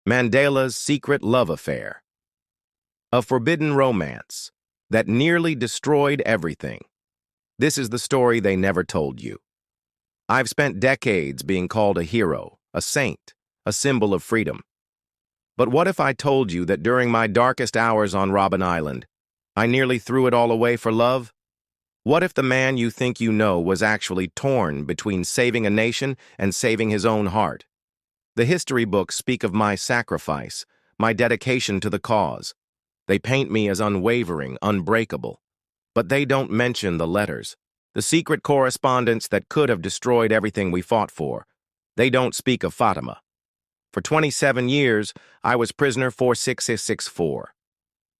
Mandela's secret love affair. A forbidden romance that nearly destroyed everything. This is the story they never told you. I've spent decades being called a hero, a saint, a symbol of freedom. But what if I told you that during my darkest hours on Robben Island, I nearly threw it all away for love? What if the man you think you know was actually torn between saving a nation and saving his own heart? The history books speak of my sacrifice, my dedication to the cause. They paint me as unwavering, unbreakable. But they don't mention the letters, the secret correspondence that could have destroyed everything we fought for. They don't speak of Fatima. For 27 years, I was prisoner 46664.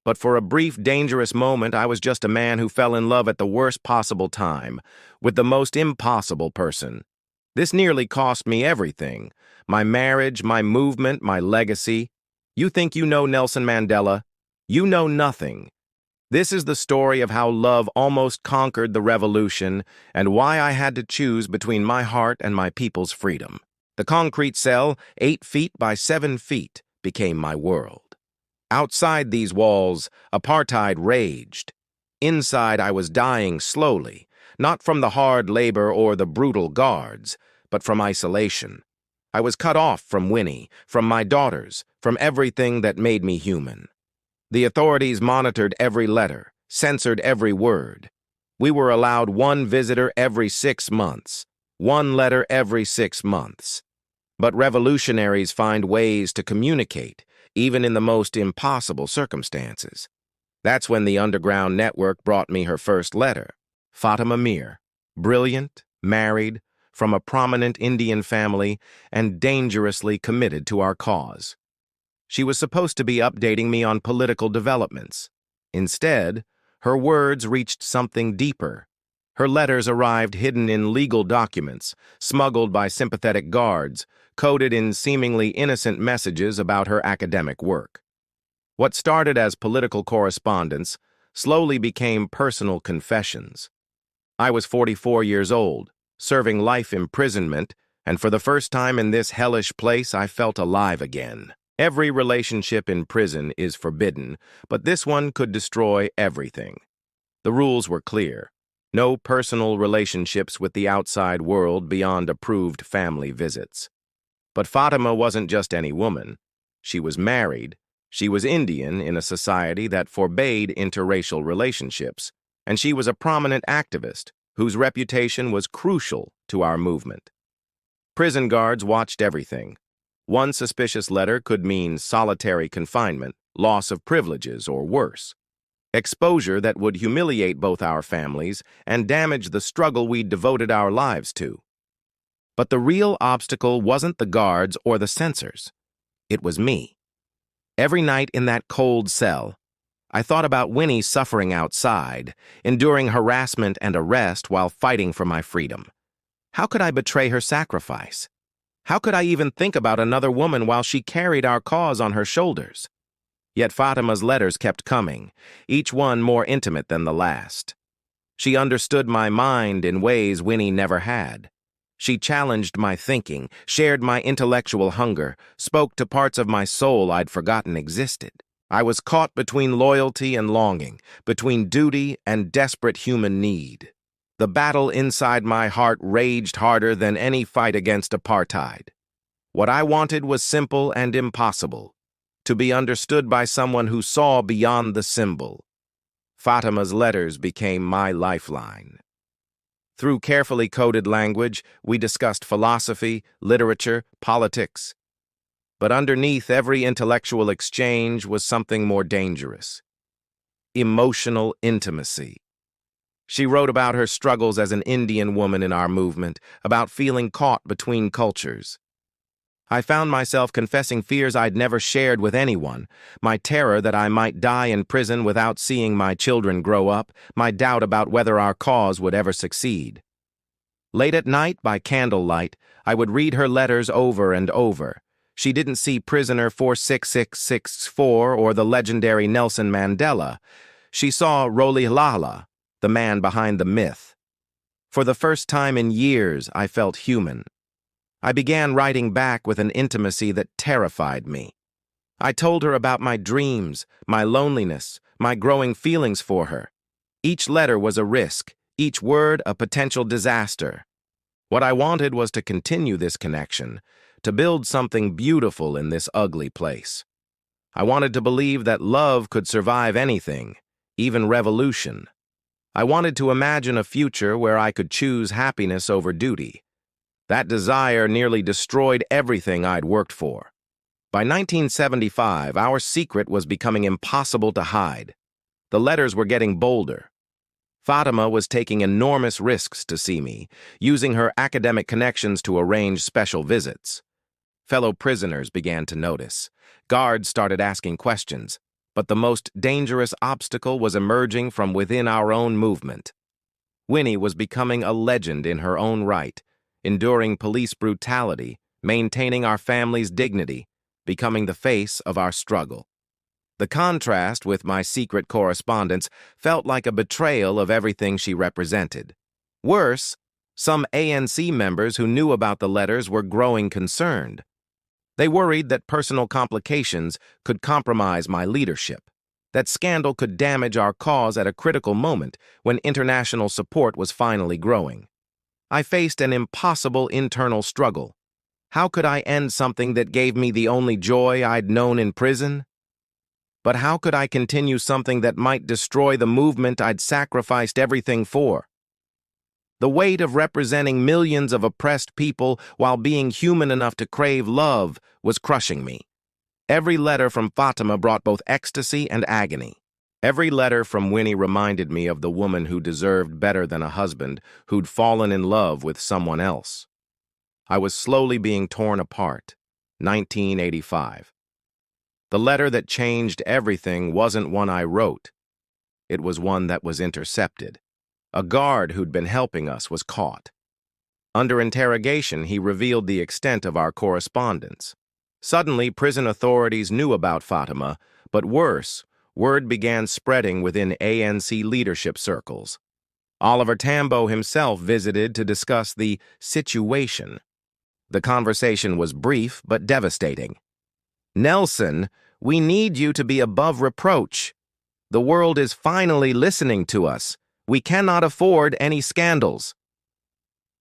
But for a brief, dangerous moment, I was just a man who fell in love at the worst possible time, with the most impossible person. This nearly cost me everything. My marriage, my movement, my legacy. You think you know Nelson Mandela? You know nothing. This is the story of how love almost conquered the revolution and why I had to choose between my heart and my people's freedom. The concrete cell, 8 feet by 7 feet, became my world. Outside these walls, apartheid raged. Inside, I was dying slowly, not from the hard labor or the brutal guards, but from isolation. I was cut off from Winnie, from my daughters, from everything that made me human. The authorities monitored every letter, censored every word. We were allowed 1 visitor every 6 months, 1 letter every 6 months. But revolutionaries find ways to communicate, even in the most impossible circumstances. That's when the underground network brought me her first letter. Fatima Mir, brilliant, married, from a prominent Indian family, and dangerously committed to our cause. She was supposed to be updating me on political developments. Instead, her words reached something deeper. Her letters arrived hidden in legal documents, smuggled by sympathetic guards, coded in seemingly innocent messages about her academic work. What started as political correspondence slowly became personal confessions. I was 44 years old, serving life imprisonment, and for the first time in this hellish place, I felt alive again. Every relationship in prison is forbidden, but this one could destroy everything. The rules were clear. No personal relationships with the outside world beyond approved family visits. But Fatima wasn't just any woman. She was married. She was Indian in a society that forbade interracial relationships, and she was a prominent activist whose reputation was crucial to our movement. Prison guards watched everything. One suspicious letter could mean solitary confinement, loss of privileges, or worse. Exposure that would humiliate both our families and damage the struggle we'd devoted our lives to. But the real obstacle wasn't the guards or the censors. It was me. Every night in that cold cell, I thought about Winnie suffering outside, enduring harassment and arrest while fighting for my freedom. How could I betray her sacrifice? How could I even think about another woman while she carried our cause on her shoulders? Yet Fatima's letters kept coming, each one more intimate than the last. She understood my mind in ways Winnie never had. She challenged my thinking, shared my intellectual hunger, spoke to parts of my soul I'd forgotten existed. I was caught between loyalty and longing, between duty and desperate human need. The battle inside my heart raged harder than any fight against apartheid. What I wanted was simple and impossible: to be understood by someone who saw beyond the symbol. Fatima's letters became my lifeline. Through carefully coded language, we discussed philosophy, literature, politics. But underneath every intellectual exchange was something more dangerous: emotional intimacy. She wrote about her struggles as an Indian woman in our movement, about feeling caught between cultures. I found myself confessing fears I'd never shared with anyone: my terror that I might die in prison without seeing my children grow up, my doubt about whether our cause would ever succeed. Late at night, by candlelight, I would read her letters over and over. She didn't see prisoner 46664 or the legendary Nelson Mandela. She saw Rolihlahla, the man behind the myth. For the first time in years, I felt human. I began writing back with an intimacy that terrified me. I told her about my dreams, my loneliness, my growing feelings for her. Each letter was a risk, each word a potential disaster. What I wanted was to continue this connection, to build something beautiful in this ugly place. I wanted to believe that love could survive anything, even revolution. I wanted to imagine a future where I could choose happiness over duty. That desire nearly destroyed everything I'd worked for. By 1975, our secret was becoming impossible to hide. The letters were getting bolder. Fatima was taking enormous risks to see me, using her academic connections to arrange special visits. Fellow prisoners began to notice. Guards started asking questions, but the most dangerous obstacle was emerging from within our own movement. Winnie was becoming a legend in her own right, enduring police brutality, maintaining our family's dignity, becoming the face of our struggle. The contrast with my secret correspondence felt like a betrayal of everything she represented. Worse, some ANC members who knew about the letters were growing concerned. They worried that personal complications could compromise my leadership, that scandal could damage our cause at a critical moment when international support was finally growing. I faced an impossible internal struggle. How could I end something that gave me the only joy I'd known in prison? But how could I continue something that might destroy the movement I'd sacrificed everything for? The weight of representing millions of oppressed people while being human enough to crave love was crushing me. Every letter from Fatima brought both ecstasy and agony. Every letter from Winnie reminded me of the woman who deserved better than a husband, who'd fallen in love with someone else. I was slowly being torn apart. 1985. The letter that changed everything wasn't one I wrote. It was one that was intercepted. A guard who'd been helping us was caught. Under interrogation, he revealed the extent of our correspondence. Suddenly, prison authorities knew about Fatima, but worse, word began spreading within ANC leadership circles. Oliver Tambo himself visited to discuss the situation. The conversation was brief but devastating. "Nelson, we need you to be above reproach. The world is finally listening to us. We cannot afford any scandals."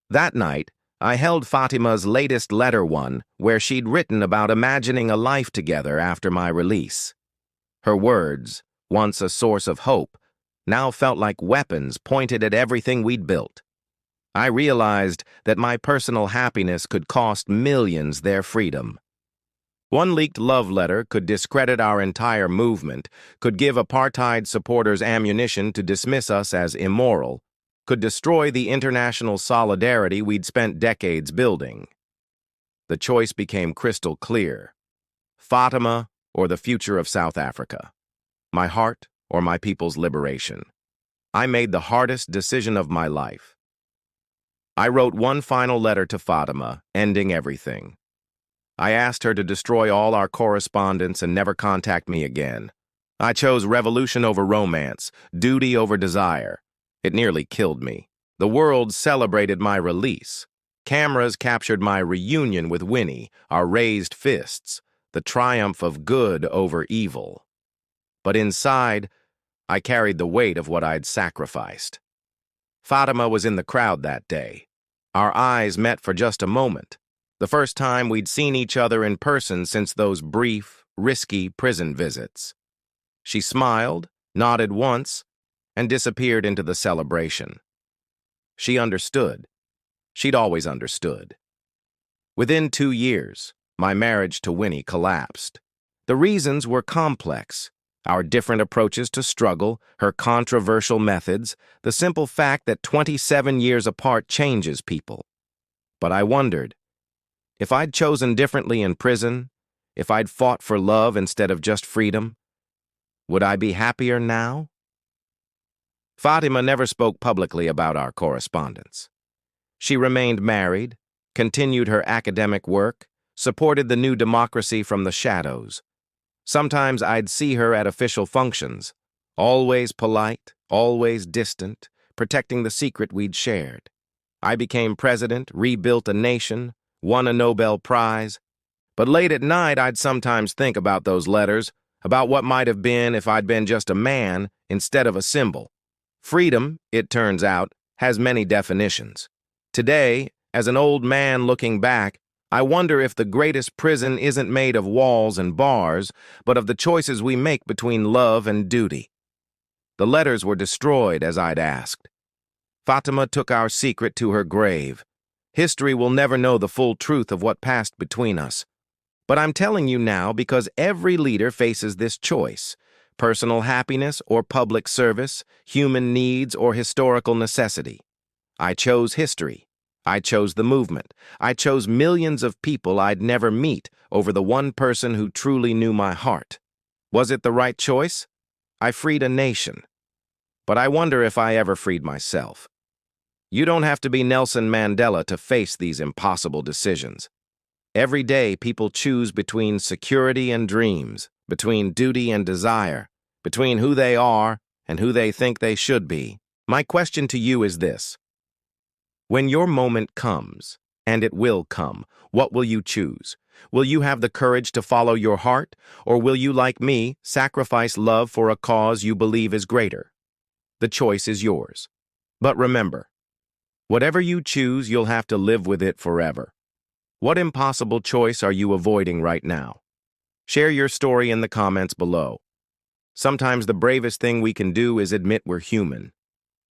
That night, I held Fatima's latest letter one, where she'd written about imagining a life together after my release. Her words, once a source of hope, now felt like weapons pointed at everything we'd built. I realized that my personal happiness could cost millions their freedom. One leaked love letter could discredit our entire movement, could give apartheid supporters ammunition to dismiss us as immoral, could destroy the international solidarity we'd spent decades building. The choice became crystal clear. Fatima or the future of South Africa. My heart or my people's liberation. I made the hardest decision of my life. I wrote one final letter to Fatima, ending everything. I asked her to destroy all our correspondence and never contact me again. I chose revolution over romance, duty over desire. It nearly killed me. The world celebrated my release. Cameras captured my reunion with Winnie, our raised fists, the triumph of good over evil. But inside, I carried the weight of what I'd sacrificed. Fatima was in the crowd that day. Our eyes met for just a moment. The first time we'd seen each other in person since those brief, risky prison visits. She smiled, nodded once, and disappeared into the celebration. She understood. She'd always understood. Within 2 years, my marriage to Winnie collapsed. The reasons were complex. Our different approaches to struggle, her controversial methods, the simple fact that 27 years apart changes people. But I wondered, if I'd chosen differently in prison, if I'd fought for love instead of just freedom, would I be happier now? Fatima never spoke publicly about our correspondence. She remained married, continued her academic work, supported the new democracy from the shadows. Sometimes I'd see her at official functions, always polite, always distant, protecting the secret we'd shared. I became president, rebuilt a nation, won a Nobel Prize, But late at night, I'd sometimes think about those letters, about what might have been if I'd been just a man instead of a symbol. Freedom, it turns out, has many definitions. Today, as an old man looking back, I wonder if the greatest prison isn't made of walls and bars, but of the choices we make between love and duty. The letters were destroyed, as I'd asked. Fatima took our secret to her grave. History will never know the full truth of what passed between us. But I'm telling you now because every leader faces this choice: personal happiness or public service, human needs or historical necessity. I chose history. I chose the movement. I chose millions of people I'd never meet over the one person who truly knew my heart. Was it the right choice? I freed a nation. But I wonder if I ever freed myself. You don't have to be Nelson Mandela to face these impossible decisions. Every day, people choose between security and dreams, between duty and desire, between who they are and who they think they should be. My question to you is this: when your moment comes, and it will come, what will you choose? Will you have the courage to follow your heart, or will you, like me, sacrifice love for a cause you believe is greater? The choice is yours. But remember, whatever you choose, you'll have to live with it forever. What impossible choice are you avoiding right now? Share your story in the comments below. Sometimes the bravest thing we can do is admit we're human.